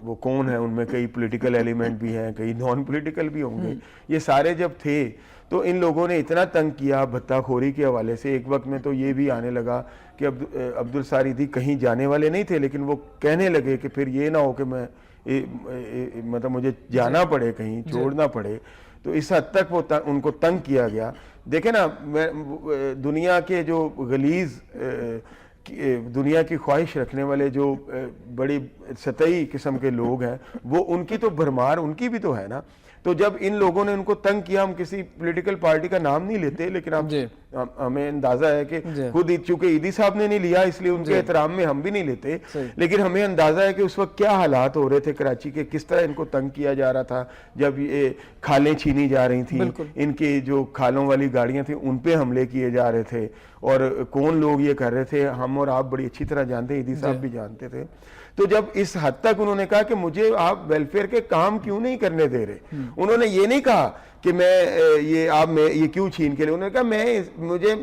وہ کون ہیں, ان میں کئی پولیٹیکل ایلیمنٹ بھی ہیں, کئی نان پولیٹیکل بھی ہوں گے. یہ سارے جب تھے تو ان لوگوں نے اتنا تنگ کیا بھتہ خوری کے حوالے سے. ایک وقت میں تو یہ بھی آنے لگا کہ عبدالستار ایدھی کہیں جانے والے نہیں تھے, لیکن وہ کہنے لگے کہ پھر یہ نہ ہو کہ میں مطلب مجھے جانا پڑے, کہیں چھوڑنا پڑے. تو اس حد تک وہ ان کو تنگ کیا گیا. دیکھیں نا, دنیا کے جو غلیظ دنیا کی خواہش رکھنے والے جو بڑی سطحی قسم کے لوگ ہیں, وہ ان کی تو بھرمار ان کی بھی تو ہے نا. تو جب ان لوگوں نے ان کو تنگ کیا, ہم کسی پولیٹیکل پارٹی کا نام نہیں لیتے, لیکن ہمیں اندازہ ہے کہ خود چونکہ ایدھی صاحب نے نہیں لیا اس لیے ان کے احترام میں ہم بھی نہیں لیتے, لیکن ہمیں اندازہ ہے کہ اس وقت کیا حالات ہو رہے تھے کراچی کے, کس طرح ان کو تنگ کیا جا رہا تھا. جب یہ کھالیں چھینی جا رہی تھیں, ان کی جو کھالوں والی گاڑیاں تھیں ان پہ حملے کیے جا رہے تھے, اور کون لوگ یہ کر رہے تھے ہم اور آپ بڑی اچھی طرح جانتے ہیں, ایدھی صاحب بھی جانتے تھے. تو جب اس حد تک انہوں نے کہا کہ مجھے آپ ویلفیئر کے کام کیوں نہیں کرنے دے رہے, انہوں نے یہ نہیں کہا کہ یہ کیوں چھین کے لے, انہوں نے کہا مجھے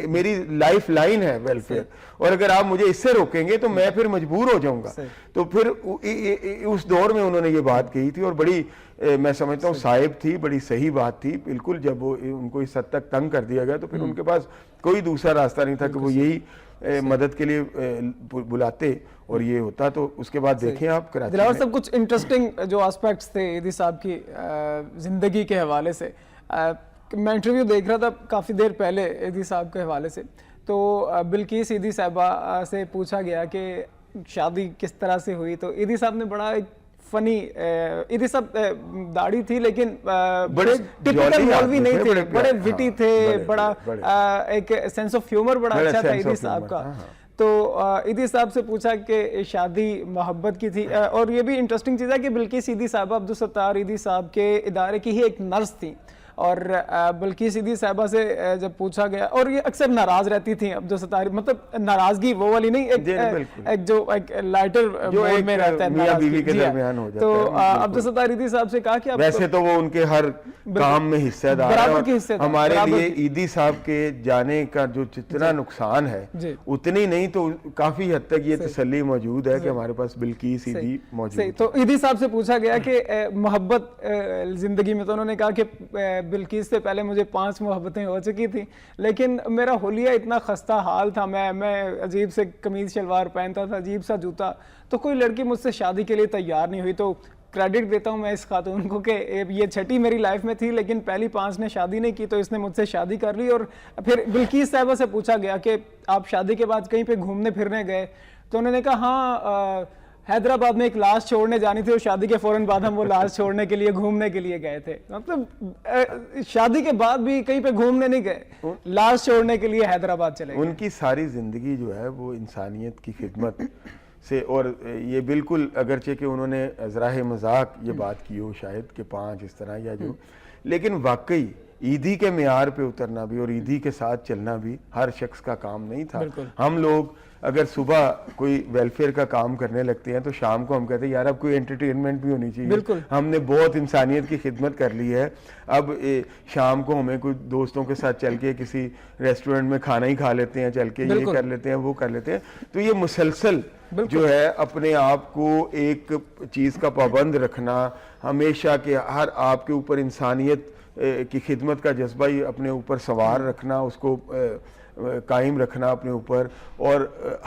میری لائف لائن ہے ویلفیئر, اور اگر آپ مجھے اس سے روکیں گے تو میں پھر مجبور ہو جاؤں گا. تو پھر اس دور میں انہوں نے یہ بات کہی تھی, اور بڑی میں سمجھتا ہوں صائب تھی, بڑی صحیح بات تھی بالکل. جب وہ ان کو اس حد تک تنگ کر دیا گیا تو پھر ان کے پاس کوئی دوسرا راستہ نہیں تھا کہ وہ یہی مدد کے لیے بلاتے اور یہ ہوتا. تو اس کے بعد دیکھیں آپ کراچی دلاور صاحب کچھ انٹرسٹنگ جو آسپیکٹس تھے ایدھی صاحب کی زندگی کے حوالے سے. میں انٹرویو دیکھ رہا تھا کافی دیر پہلے ایدھی صاحب کے حوالے سے, تو بلقیس ایدھی صاحبہ سے پوچھا گیا کہ شادی کس طرح سے ہوئی, تو ایدھی صاحب نے بڑا ایک فنی, ایدھی صاحب داڑھی تھی لیکن بڑے ٹپیکل مولوی نہیں تھے, بڑے وٹی تھے, بڑا ایک سینس آف ہیومر بڑا اچھا تھا ایدھی صاحب کا. تو ایدھی صاحب سے پوچھا کہ شادی محبت کی تھی, اور یہ بھی انٹرسٹنگ چیز ہے کہ بلقیس ایدھی صاحبہ عبدالستار ایدھی صاحب کے ادارے کی ہی ایک نرس تھی, اور بلقیس ایدھی صاحبہ سے جب پوچھا گیا, اور یہ اکثر ناراض رہتی تھیں عبدالستار, مطلب ناراضگی وہ والی نہیں, ایک جو ایک لائٹر موڈ میں رہتا ہے, میاں بیوی کے درمیان ہو جاتا ہے. تو عبدالستار ایدھی صاحب سے کہا کہ ویسے تو وہ ان کے ہر کام میں حصہ دار ہے, ہمارے لیے ایدھی صاحب کے جانے کا جو جتنا نقصان ہے اتنی نہیں تو کافی حد تک یہ تسلی موجود ہے کہ ہمارے پاس بلقیس ایدھی موجود ہے. تو ایدھی صاحب سے پوچھا گیا کہ محبت زندگی میں, تو انہوں نے کہا کہ بلقیس سے پہلے مجھے 5 محبتیں ہو چکی تھیں, لیکن میرا حلیہ اتنا خستہ حال تھا, میں عجیب سے قمیض شلوار پہنتا تھا, عجیب سا جوتا, تو کوئی لڑکی مجھ سے شادی کے لیے تیار نہیں ہوئی. تو کریڈٹ دیتا ہوں میں اس خاتون کو کہ یہ چھٹی میری لائف میں تھی, لیکن پہلی 5 نے شادی نہیں کی تو اس نے مجھ سے شادی کر لی. اور پھر بلقیس صاحبہ سے پوچھا گیا کہ آپ شادی کے بعد کہیں پہ گھومنے پھرنے گئے, تو انہوں نے کہا ہاں حیدرآباد میں ایک لاش چھوڑنے جانی تھی, اور شادی کے فوراً بعد ہم وہ لاش چھوڑنے کے لیے گھومنے کے لیے گئے تھے. مطلب شادی کے بعد بھی کہیں پہ گھومنے نہیں گئے, لاش چھوڑنے کے لیے حیدرآباد چلے گئے. ان کی ساری زندگی جو ہے وہ انسانیت کی خدمت سے, اور یہ بالکل اگرچہ کہ انہوں نے ذراہ مذاق یہ بات کی ہو شاید کہ 5 اس طرح یا جو, لیکن واقعی ایدھی کے معیار پہ اترنا بھی اور ایدھی کے ساتھ چلنا بھی ہر شخص کا کام نہیں تھا. ہم لوگ اگر صبح کوئی ویلفیئر کا کام کرنے لگتے ہیں تو شام کو ہم کہتے ہیں یار اب کوئی انٹرٹینمنٹ بھی ہونی چاہیے, ہم نے بہت انسانیت کی خدمت کر لی ہے, اب شام کو ہمیں کوئی دوستوں کے ساتھ چل کے کسی ریسٹورنٹ میں کھانا ہی کھا لیتے ہیں, چل کے یہ کر لیتے ہیں وہ کر لیتے ہیں. تو یہ مسلسل جو ہے اپنے آپ کو ایک چیز کا پابند رکھنا, ہمیشہ کہ ہر آپ کے اوپر انسانیت کی خدمت کا جذبہ ہی اپنے اوپر سوار رکھنا, اس کو قائم رکھنا اپنے اوپر. اور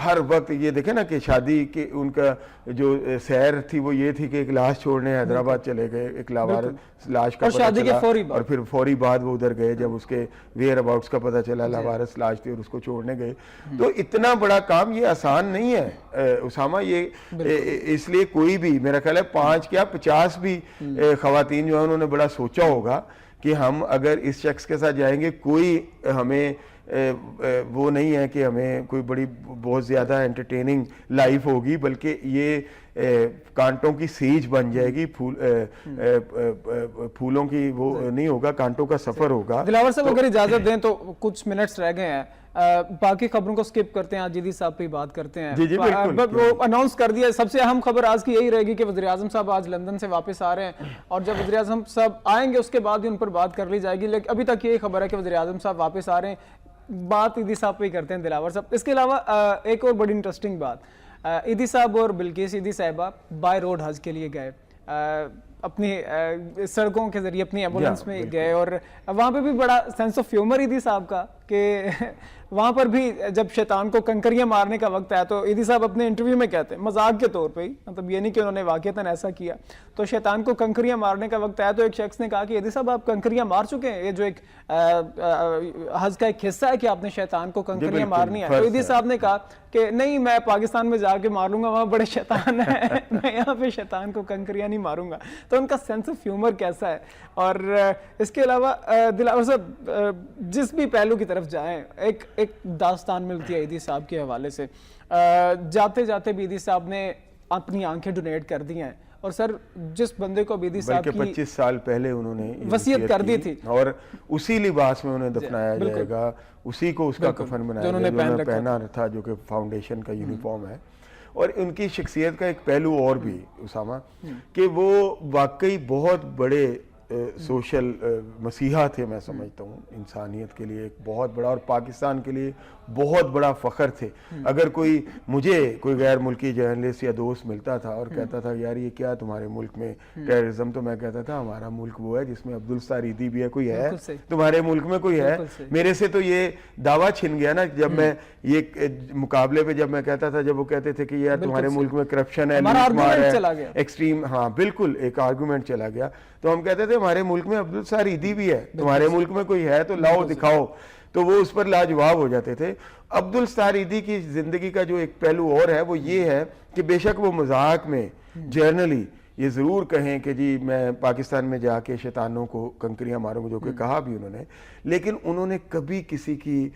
ہر وقت یہ دیکھیں نا کہ شادی کے ان کا جو سیر تھی وہ یہ تھی کہ ایک لاش چھوڑنے حیدرآباد چلے گئے, ایک لاوارث لاش کا پتہ چلا, اور پھر فوری بعد وہ ادھر گئے جب اس کے ویئر اباؤٹس کا پتہ چلا, لاوارث لاش تھی اور اس کو چھوڑنے گئے. تو اتنا بڑا کام یہ آسان نہیں ہے اسامہ, یہ اس لیے کوئی بھی میرا خیال ہے 5 کیا 50 بھی خواتین جو ہیں انہوں نے بڑا سوچا ہوگا کہ ہم اگر اس شخص کے ساتھ جائیں گے کوئی ہمیں وہ نہیں ہے کہ ہمیں کوئی بڑی بہت زیادہ انٹرٹیننگ لائف ہوگی, بلکہ یہ کانٹوں کی سیج بن جائے گی, پھولوں کی وہ نہیں ہوگا, کانٹوں کا سفر ہوگا. دلاور صاحب اگر اجازت دیں تو کچھ منٹس رہ گئے ہیں, باقی خبروں کو سکپ کرتے ہیں, آج ایدھی صاحب پہ بات کرتے ہیں. وہ اناؤنس کر دیا, سب سے اہم خبر آج کی یہی رہے گی کہ وزیراعظم صاحب آج لندن سے واپس آ رہے ہیں, اور جب وزیراعظم صاحب آئیں گے اس کے بعد ہی ان پر بات کر لی جائے گی, لیکن ابھی تک یہی خبر ہے کہ وزیراعظم صاحب واپس آ رہے ہیں. بات ایدھی صاحب پہ ہی کرتے ہیں دلاور صاحب. اس کے علاوہ ایک اور بڑی انٹرسٹنگ بات, ایدھی صاحب اور بلقیس ایدھی صاحبہ بائی روڈ حج کے لیے گئے. اپنی سڑکوں کے ذریعے اپنی ایمبولینس میں گئے, اور وہاں پہ بھی بڑا سینس آف ہیومر ایدھی صاحب کا کہ وہاں پر بھی جب شیطان کو کنکریاں مارنے کا وقت آیا تو ایدھی صاحب اپنے انٹرویو میں کہتے ہیں, مذاق کے طور پہ ہی, مطلب یہ نہیں کہ انہوں نے واقعتاً ایسا کیا, تو شیطان کو کنکریاں مارنے کا وقت آیا تو ایک شخص نے کہا کہ ایدھی صاحب آپ کنکریاں مار چکے ہیں, یہ جو ایک حج کا ایک حصہ ہے کہ آپ نے شیطان کو کنکریاں مارنی ہے. تو ایدھی صاحب نے کہا کہ نہیں, میں پاکستان میں جا کے مار لوں گا, وہاں بڑے شیطان ہیں, میں یہاں پہ شیطان کو کنکریاں نہیں ماروں گا. تو ان کا سینس آف ہیومر کیسا ہے. اور اس کے علاوہ دلاور صاحب جس بھی پہلو کی طرف جائیں ایک داستان ملتی ہے ایدھی صاحب کے حوالے سے. جاتے جاتے بھی ایدھی صاحب نے اپنی آنکھیں ڈونیٹ کر دی ہیں, اور سر جس بندے کو ایدھی صاحب کی 25 سال پہلے انہوں نے وصیت کر دی تھی, اور اسی لباس میں انہیں دفنایا جائے گا, اسی کو اس کا کفن بنایا جائے گا جو انہوں نے پہنا تھا, جو کہ فاؤنڈیشن کا یونیفارم ہے. اور ان کی شخصیت کا ایک پہلو اور بھی اسامہ, کہ وہ واقعی بہت بڑے سوشل مسیحا تھے, میں سمجھتا ہوں انسانیت کے لیے ایک بہت بڑا, اور پاکستان کے لیے بہت بڑا فخر تھے. اگر مجھے کوئی غیر ملکی جرنلسٹ یا دوست ملتا تھا اور کہتا تھا یار یہ کیا تمہارے ملک میں ٹیررزم, تو میں کہتا تھا ہمارا ملک وہ ہے جس میں عبدالستار ایدھی بھی ہے, کوئی ہے تمہارے ملک میں کوئی ہے. میرے سے تو یہ دعویٰ چھن گیا نا جب میں یہ مقابلے پہ جب میں کہتا تھا, جب وہ کہتے تھے کہ یار تمہارے ملک میں کرپشن ہے, ایکسٹریم, ہاں بالکل ایک آرگومنٹ چلا گیا. تو ہم کہتے تھے ہمارے ملک میں عبدالستار ایدھی بھی ہے, تمہارے ملک میں کوئی ہے تو لاؤ دکھاؤ, تو وہ اس پر لاجواب ہو جاتے تھے. عبدالستار ایدھی کی زندگی کا جو ایک پہلو اور ہے وہ یہ ہے کہ بے شک وہ مذاق میں جرنلی یہ ضرور کہیں کہ جی میں پاکستان میں جا کے شیطانوں کو کنکریاں ماروں گا, جو کہ کہا بھی انہوں نے, لیکن انہوں نے کبھی کسی کی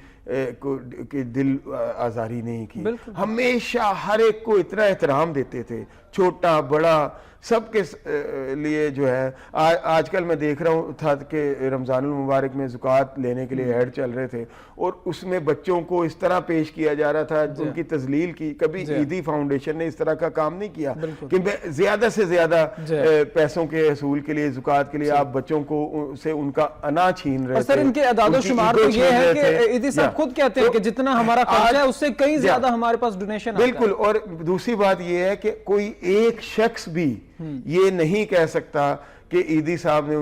دل آزاری نہیں کی. ہمیشہ ہر ایک کو اتنا احترام دیتے تھے, چھوٹا بڑا سب کے لیے جو ہے. آج کل میں دیکھ رہا ہوں تھا کہ رمضان المبارک میں زکوٰۃ لینے کے لیے ایڈ چل رہے تھے, اور اس میں بچوں کو اس طرح پیش کیا جا رہا تھا, ان کی تذلیل کی. کبھی ایدھی فاؤنڈیشن نے اس طرح کا کام نہیں کیا کہ زیادہ سے زیادہ پیسوں کے حصول کے لیے, زکوٰۃ کے لیے آپ بچوں کو سے ان کا انا چھین رہے تھے. سر ان کے اعداد و شمار تو یہ ہے کہ ایدھی صاحب خود کہتے ہیں کہ جتنا ہمارا خرچہ ہے اس سے کئی زیادہ ہمارے پاس ڈونیشن آتا ہے. بالکل. اور دوسری بات یہ ہے کہ کوئی ایک شخص بھی یہ نہیں کہہ سکتا کہ ایدھی صاحب نے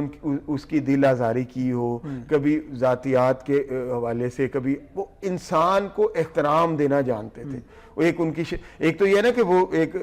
اس کی دل آزاری کی ہو, کبھی ذاتیات کے حوالے سے, کبھی وہ انسان کو احترام دینا جانتے تھے. ایک ان کی ایک تو یہ نا کہ وہ ایک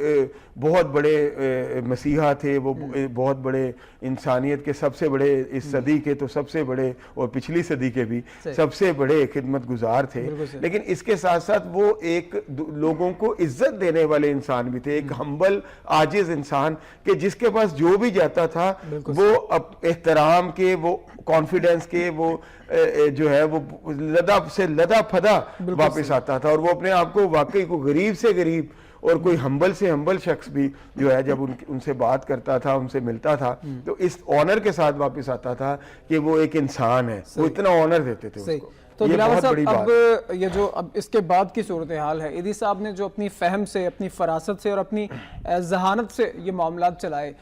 بہت بڑے مسیحا تھے, وہ بہت بڑے انسانیت کے سب سے بڑے, اس صدی کے تو سب سے بڑے, اور پچھلی صدی کے بھی سب سے بڑے خدمت گزار تھے. لیکن اس کے ساتھ ساتھ وہ ایک لوگوں کو عزت دینے والے انسان بھی تھے, ایک ہمبل عاجز انسان کہ جس کے پاس جو بھی جاتا تھا وہ احترام کے, وہ کانفیڈنس کے, وہ جو ہے وہ لدا سے لدا پھدا واپس آتا تھا. اور وہ اپنے آپ کو واقعی کو غریب سے غریب اور کوئی ہمبل سے ہمبل شخص بھی جو ہے جب ان سے بات کرتا تھا, ان سے ملتا تھا, تو اس آنر کے ساتھ واپس آتا تھا کہ وہ ایک انسان ہے. وہ اتنا آنر دیتے تھے اس کو. تو دلاور صاحب اب یہ جو اب اس کے بعد کی صورتحال ہے, ایدھی صاحب نے جو اپنی فہم سے, اپنی فراست سے اور اپنی ذہانت سے یہ معاملات چلائے,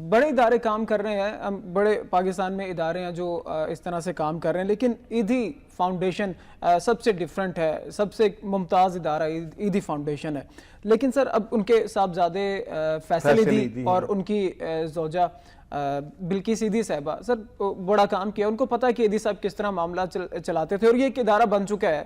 بڑے ادارے کام کر رہے ہیں, بڑے پاکستان میں ادارے ہیں جو اس طرح سے کام کر رہے ہیں, لیکن ایدھی فاؤنڈیشن سب سے ڈیفرنٹ ہے, سب سے ممتاز ادارہ ایدھی فاؤنڈیشن ہے. لیکن سر اب ان کے صاحبزادے فیصل ایدھی اور ان کی زوجہ بلقیس ایدھی صاحبہ سر بڑا کام کیا. ان کو پتہ ہے کہ ایدھی صاحب کس طرح معاملات چلاتے تھے, اور یہ ایک ادارہ بن چکا ہے.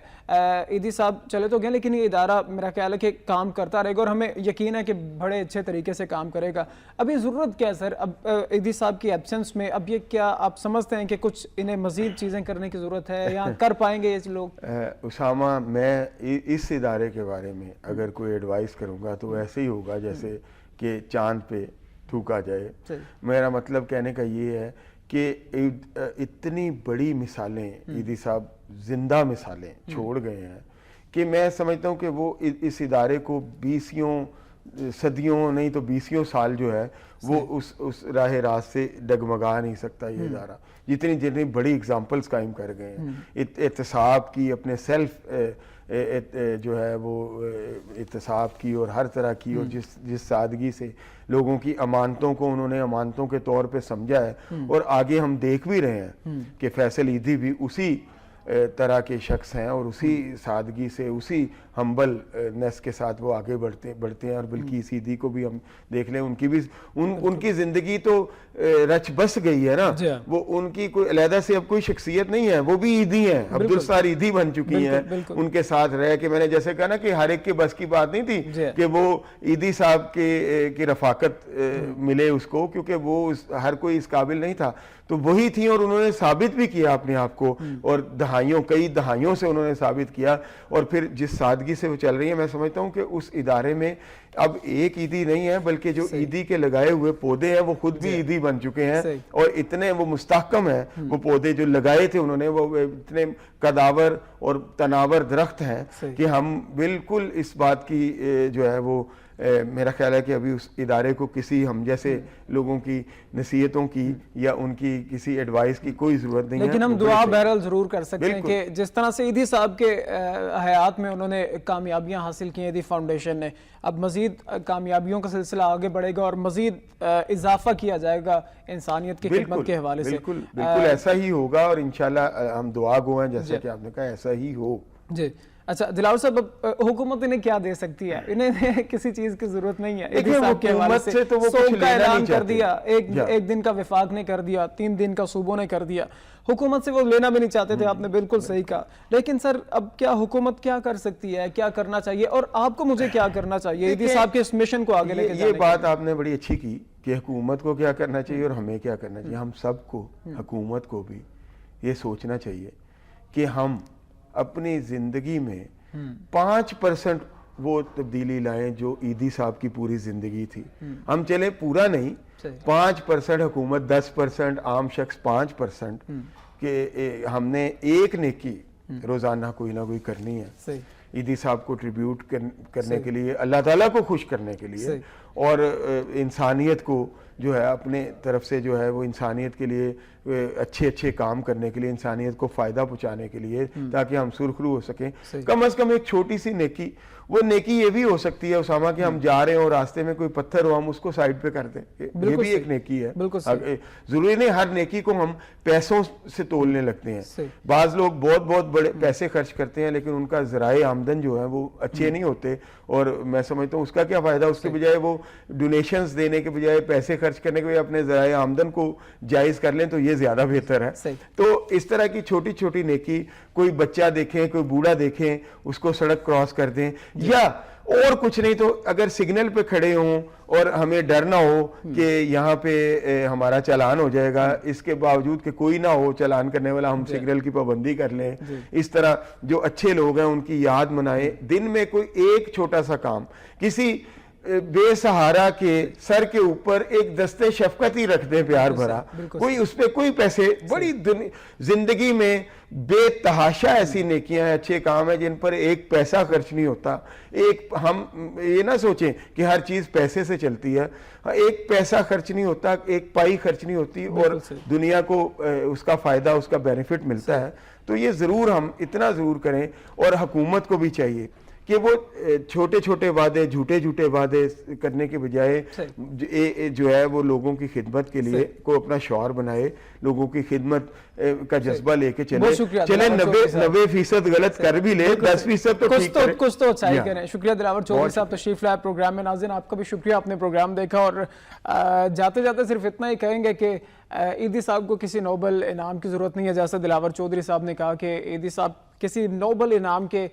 ایدھی صاحب چلے تو گئے, لیکن یہ ادارہ میرا خیال ہے کہ کام کرتا رہے گا, اور ہمیں یقین ہے کہ بڑے اچھے طریقے سے کام کرے گا. اب یہ ضرورت کیا ہے سر اب ایدھی صاحب کی ایبسنس میں, اب یہ کیا آپ سمجھتے ہیں کہ کچھ انہیں مزید چیزیں کرنے کی ضرورت ہے, یا کر پائیں گے یہ لوگ؟ اسامہ, میں اس ادارے کے بارے میں اگر کوئی ایڈوائز کروں گا تو ایسے ہی ہوگا جیسے کہ چاند پہ تھوکا جائے. میرا مطلب کہنے کا یہ ہے کہ اتنی بڑی مثالیں ایدھی صاحب زندہ مثالیں چھوڑ گئے ہیں کہ میں سمجھتا ہوں کہ وہ اس ادارے کو 20 صدیوں نہیں تو 20 سال جو ہے وہ اس راہ راست سے ڈگمگا نہیں سکتا یہ ادارہ. جتنی بڑی اگزامپلز قائم کر گئے ہیں, احتساب کی, اپنے سیلف جو ہے وہ احتساب کی, اور ہر طرح کی, اور جس سادگی سے لوگوں کی امانتوں کو انہوں نے امانتوں کے طور پہ سمجھا ہے. اور آگے ہم دیکھ بھی رہے ہیں کہ فیصل ایدھی بھی اسی طرح کے شخص ہیں اور اسی سادگی سے اسی ہمبل نیس کے ساتھ وہ آگے بڑھتے ہیں. اور بلقیس عیدی کو بھی ہم دیکھ لیں, ان کی زندگی تو رچ بس گئی ہے نا, وہ ان کی کوئی علیحدہ سے اب کوئی شخصیت نہیں ہے, وہ بھی عیدی ہیں, عبدالستار عیدی بن چکی ہیں. ان کے ساتھ رہ کے میں نے جیسے کہا نا کہ ہر ایک کے بس کی بات نہیں تھی کہ وہ عیدی صاحب کی رفاقت ملے اس کو, کیونکہ وہ ہر کوئی اس قابل نہیں تھا. تو وہی تھی اور انہوں نے ثابت بھی کیا اپنے آپ کو, اور کئی دہائیوں سے انہوں نے ثابت کیا. اور پھر جس سادگی سے وہ چل رہی ہیں, میں سمجھتا ہوں کہ اس ادارے میں اب ایک عیدی نہیں ہے بلکہ جو عیدی کے لگائے ہوئے پودے ہیں وہ خود بھی عیدی بن چکے ہیں. اور اتنے وہ مستحکم ہیں وہ پودے جو لگائے تھے انہوں نے, وہ اتنے قداور اور تناور درخت ہیں کہ ہم بالکل اس بات کی جو ہے وہ میرا خیال ہے کہ ابھی اس ادارے کو کسی ہم جیسے لوگوں کی نصیحتوں کی یا ان کی کسی ایڈوائس کی کوئی ضرورت نہیں ہے. لیکن ہم دعا بہرحال ضرور کر سکتے ہیں کہ جس طرح سے عیدی صاحب کے حیات میں انہوں نے کامیابیاں حاصل کی عیدی فاؤنڈیشن نے, اب مزید کامیابیوں کا سلسلہ آگے بڑھے گا اور مزید اضافہ کیا جائے گا انسانیت کی خدمت کے حوالے سے. بالکل ایسا ہی ہوگا اور انشاءاللہ ہم دعا گو ہیں جیسا کہ آپ نے کہا ایسا ہی ہو. جی اچھا دلاور صاحب, حکومت انہیں کیا دے سکتی ہے؟ انہیں کسی چیز کی ضرورت نہیں ہے. عیدی صاحب کے حوالے سے صوب کا اعلان کر دیا, ایک دن کا وفاق نے کر دیا, 3 دن کا صوبوں نے کر دیا. حکومت سے وہ لینا بھی نہیں چاہتے تھے, آپ نے بالکل صحیح کہا. لیکن سر اب کیا حکومت کیا کر سکتی ہے, کیا کرنا چاہیے, اور آپ کو مجھے کیا کرنا چاہیے عیدی صاحب کے اس مشن کو آگے لے کے جانے یہ بات آپ نے بڑی اچھی کی کہ حکومت کو کیا کرنا چاہیے اور ہمیں کیا کرنا چاہیے. ہم سب کو, حکومت کو بھی یہ سوچنا چاہیے کہ ہم اپنی زندگی میں 5% وہ تبدیلی لائیں جو عیدی صاحب کی پوری زندگی تھی. ہم چلے پورا نہیں, 5% حکومت, 10% عام شخص 5%, کہ ہم نے ایک نیکی روزانہ کوئی نہ کوئی کرنی ہے عیدی صاحب کو ٹریبیوٹ کرنے کے لیے, اللہ تعالیٰ کو خوش کرنے کے لیے, اور انسانیت کو جو ہے اپنے طرف سے جو ہے وہ انسانیت کے لیے اچھے کام کرنے کے لیے, انسانیت کو فائدہ پہنچانے کے لیے, تاکہ ہم سرخرو ہو سکیں. کم از کم ایک چھوٹی سی نیکی, وہ نیکی یہ بھی ہو سکتی ہے اسامہ کہ ہم جا رہے ہیں اور راستے میں کوئی پتھر ہو ہم اس کو سائڈ پہ کر دیں, یہ بھی ایک نیکی ہے. ضروری نہیں ہر نیکی کو ہم پیسوں سے تولنے لگتے ہیں. بعض لوگ بہت بڑے پیسے خرچ کرتے ہیں لیکن ان کا ذرائع آمدن جو ہے وہ اچھے نہیں ہوتے, اور میں سمجھتا ہوں اس کا کیا فائدہ. اس کے بجائے وہ ڈونیشنز دینے کے بجائے, پیسے خرچ کرنے کے بجائے اپنے ذرائع آمدن کو جائز کر لیں تو یہ زیادہ بہتر ہے. تو اس طرح کی چھوٹی نیکی, کوئی بچہ دیکھیں, کوئی بوڑھا دیکھیں, اس کو سڑک کراس کر دیں, یا اور کچھ نہیں تو اگر سگنل پہ کھڑے ہوں اور ہمیں ڈر نہ ہو کہ یہاں پہ ہمارا چالان ہو جائے گا, اس کے باوجود کہ کوئی نہ ہو چالان کرنے والا, ہم سگنل کی پابندی کر لیں. اس طرح جو اچھے لوگ ہیں ان کی یاد منائیں. دن میں کوئی ایک چھوٹا سا کام, کسی بے سہارا کے سر کے اوپر ایک دستے شفقت ہی رکھ دیں پیار بھرا, کوئی اس پہ کوئی پیسے, بڑی زندگی میں بے تحاشا ایسی نیکیاں ہیں, اچھے کام ہیں جن پر ایک پیسہ خرچ نہیں ہوتا. ہم یہ نہ سوچیں کہ ہر چیز پیسے سے چلتی ہے, ایک پیسہ خرچ نہیں ہوتا, ایک پائی خرچ نہیں ہوتی, اور دنیا کو اس کا فائدہ, اس کا بینیفٹ ملتا ہے. تو یہ ضرور ہم اتنا ضرور کریں, اور حکومت کو بھی چاہیے کہ وہ چھوٹے وعدے, جھوٹے وعدے کرنے کے بجائے جو ہے وہ لوگوں کی خدمت کے لیے کو اپنا شعار بنائے, لوگوں کی خدمت کا جذبہ لے کے چلے 90% غلط کر بھی لے, 10% تو ٹھیک کرے, کچھ تو اچھائی کریں. شکریہ دلاور چودھری صاحب تشریف لائے پروگرام میں. ناظرین آپ کا بھی شکریہ, آپ نے پروگرام دیکھا, اور جاتے صرف اتنا ہی کہیں گے کہ عیدی صاحب کو کسی نوبل انعام کی ضرورت نہیں ہے. جیسا دلاور چودھری صاحب نے کہا کہ عیدی صاحب کسی نوبل انعام کے,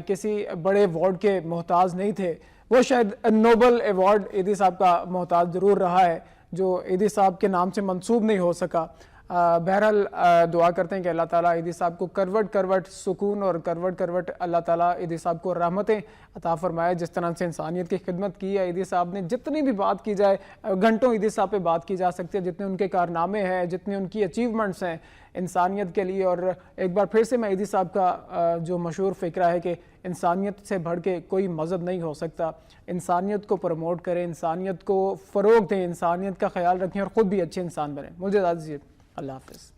کسی بڑے ایوارڈ کے محتاج نہیں تھے. وہ شاید نوبل ایوارڈ عیدی صاحب کا محتاج ضرور رہا ہے جو عیدی صاحب کے نام سے منسوب نہیں ہو سکا. بہرحال دعا کرتے ہیں کہ اللہ تعالیٰ عیدی صاحب کو کروٹ سکون اور کروٹ اللہ تعالیٰ عیدی صاحب کو رحمتیں عطا فرمائے. جس طرح سے انسانیت کی خدمت کی ہے عیدی صاحب نے, جتنی بھی بات کی جائے, گھنٹوں عیدی صاحب پہ بات کی جا سکتی ہے, جتنے ان کے کارنامے ہیں, جتنے ان کی اچیومنٹس ہیں انسانیت کے لیے. اور ایک بار پھر سے میں عیدی صاحب کا جو مشہور فکرہ ہے کہ انسانیت سے بڑھ کے کوئی مذہب نہیں ہو سکتا, انسانیت کو پروموٹ کریں, انسانیت کو فروغ دیں, انسانیت کا خیال رکھیں اور خود بھی اچھے انسان بنیں. مجھے اجازت دیجیے, اللہ حافظ.